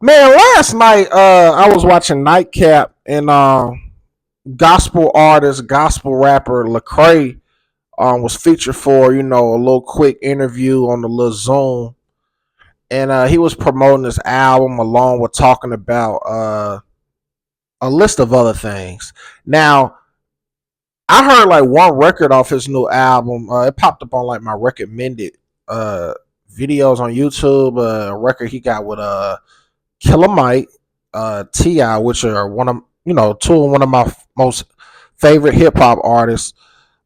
Man, last night I was watching Nightcap and gospel artist, gospel rapper Lecrae was featured for a little quick interview on the little Zoom, and he was promoting his album along with talking about a list of other things. Now I heard like one record off his new album. It popped up on like my recommended uh videos on YouTube. A record he got with Killer Mike T.I, which are one of two of one of my most favorite hip hop artists.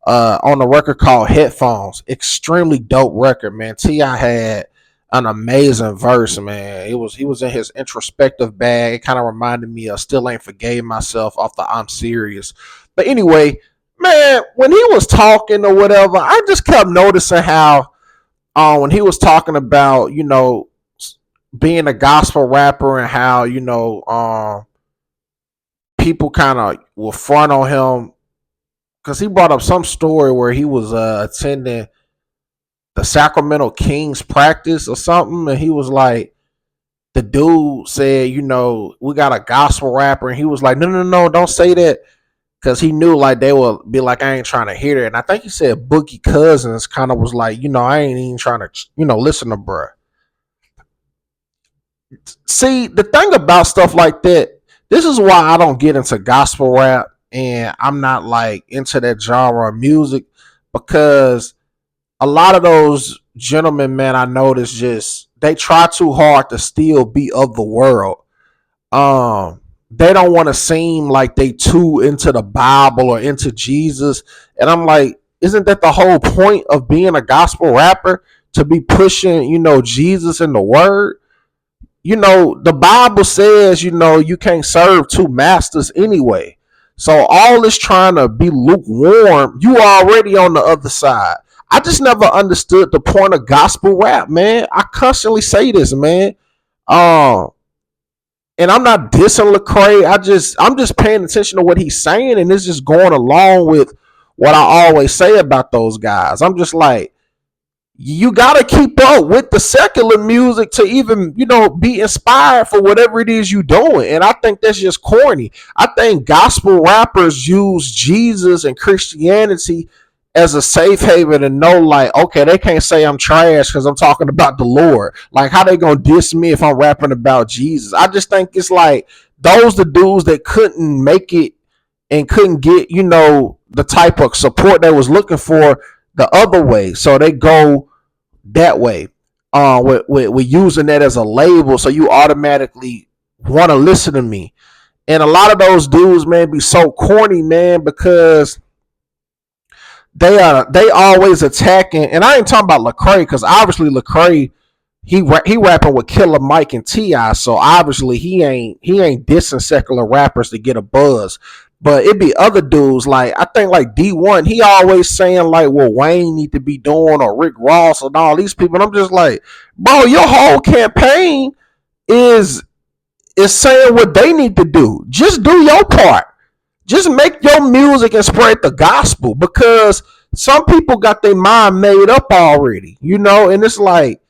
On a record called Headphones, extremely dope record, man. Ti had an amazing verse, man. He was in his introspective bag. It kind of reminded me of Still Ain't Forgave Myself off the I'm Serious. But anyway, man, when he was talking or whatever, I just kept noticing how when he was talking about being a gospel rapper and how people kind of will front on him because he brought up some story where he was attending the Sacramento Kings practice or something, and he was like, the dude said, we got a gospel rapper, and he was like, no, no, no, don't say that, because he knew like they would be like, I ain't trying to hear that, and I think he said Boogie Cousins kind of was like, I ain't even trying to, listen to bruh. See, the thing about stuff like that, this is why I don't get into gospel rap and I'm not like into that genre of music because a lot of those gentlemen, man, I notice just they try too hard to still be of the world. They don't want to seem like they too into the Bible or into Jesus. And I'm like, isn't that the whole point of being a gospel rapper? To be pushing, Jesus and the word? The Bible says, you can't serve two masters anyway. So all this trying to be lukewarm, you already on the other side. I just never understood the point of gospel rap, man. I constantly say this, man. Um, and I'm not dissing Lecrae. I'm just paying attention to what he's saying, and it's just going along with what I always say about those guys. I'm just like, you gotta keep up with the secular music to even be inspired for whatever it is you doing, and I think that's just corny. I think gospel rappers use Jesus and Christianity as a safe haven to know, like, okay, they can't say I'm trash because I'm talking about the Lord. Like, how they gonna diss me if I'm rapping about Jesus? I just think it's like those the dudes that couldn't make it and couldn't get the type of support they was looking for the other way, so they go that way. With using that as a label, so you automatically want to listen to me. And a lot of those dudes, man, be so corny, man, because they always attacking. And I ain't talking about Lecrae, because obviously Lecrae he rapping with Killer Mike and Ti, so obviously he ain't dissing secular rappers to get a buzz. But it be other dudes, like I think like D1, he always saying like what Wayne need to be doing or Rick Ross and all these people. And I'm just like, bro, your whole campaign is is saying what they need to do. Just do your part. Just make your music and spread the gospel, because some people got their mind made up already, and it's like,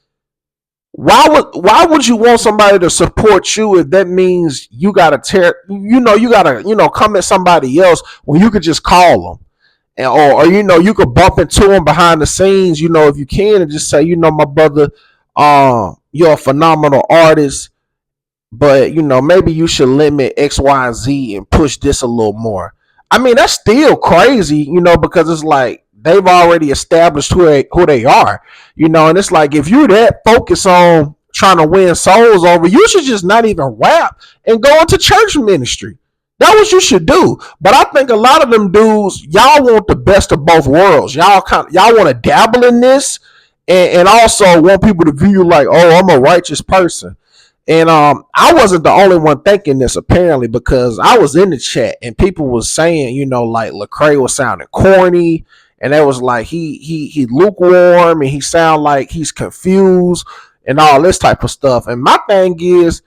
why would you want somebody to support you if that means you gotta you gotta come at somebody else when you could just call them, and, or you could bump into them behind the scenes, if you can, and just say, my brother, you're a phenomenal artist, but maybe you should limit X, Y, and Z and push this a little more. I mean, that's still crazy, because it's like they've already established who they are, and it's like, if you're that focused on trying to win souls over, you should just not even rap and go into church ministry. That's what you should do. But I think a lot of them dudes, y'all want the best of both worlds. Y'all want to dabble in this, and also want people to view you like, oh, I'm a righteous person. And I wasn't the only one thinking this, apparently, because I was in the chat and people was saying, like Lecrae was sounding corny, and it was like he lukewarm, and he sound like he's confused and all this type of stuff. And my thing is,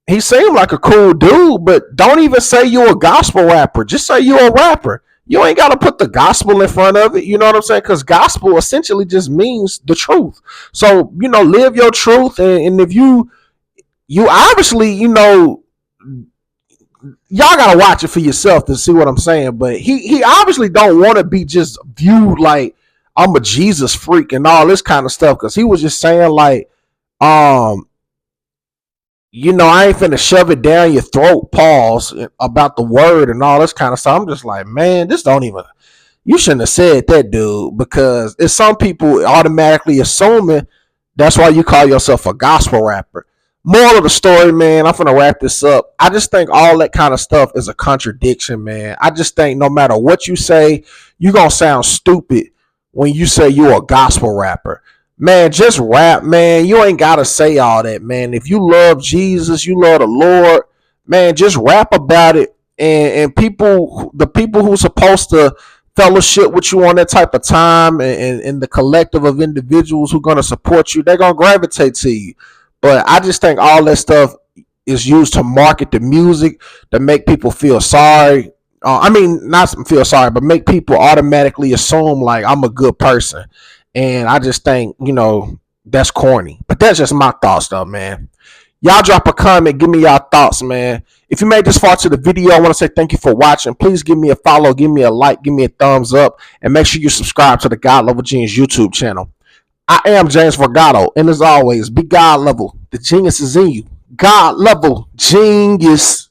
he seemed like a cool dude, but don't even say you're a gospel rapper. Just say you're a rapper. You ain't got to put the gospel in front of it. You know what I'm saying? Because gospel essentially just means the truth. So, live your truth. And if you you obviously, y'all gotta watch it for yourself to see what I'm saying. But he obviously don't want to be just viewed like I'm a Jesus freak and all this kind of stuff. Because he was just saying like, um, I ain't finna shove it down your throat, pause about the word and all this kind of stuff. I'm just like, man, this don't even. You shouldn't have said that, dude, because it's some people automatically assuming that's why you call yourself a gospel rapper. Moral of the story, man, I'm gonna wrap this up. I just think all that kind of stuff is a contradiction, man. I just think no matter what you say, you're gonna sound stupid when you say you're a gospel rapper. Man, just rap, man. You ain't gotta say all that, man. If you love Jesus, you love the Lord, man, just rap about it. And people, the people who's supposed to fellowship with you on that type of time, and the collective of individuals who are going to support you, they're going to gravitate to you. But I just think all that stuff is used to market the music, to make people feel sorry. I mean, not feel sorry, but make people automatically assume like I'm a good person. And I just think, that's corny. But that's just my thoughts, though, man. Y'all drop a comment. Give me y'all thoughts, man. If you made this far to the video, I want to say thank you for watching. Please give me a follow, give me a like, give me a thumbs up, and make sure you subscribe to the God Level Genius YouTube channel. I am James Vergado, and as always, be God level. The genius is in you. God level genius.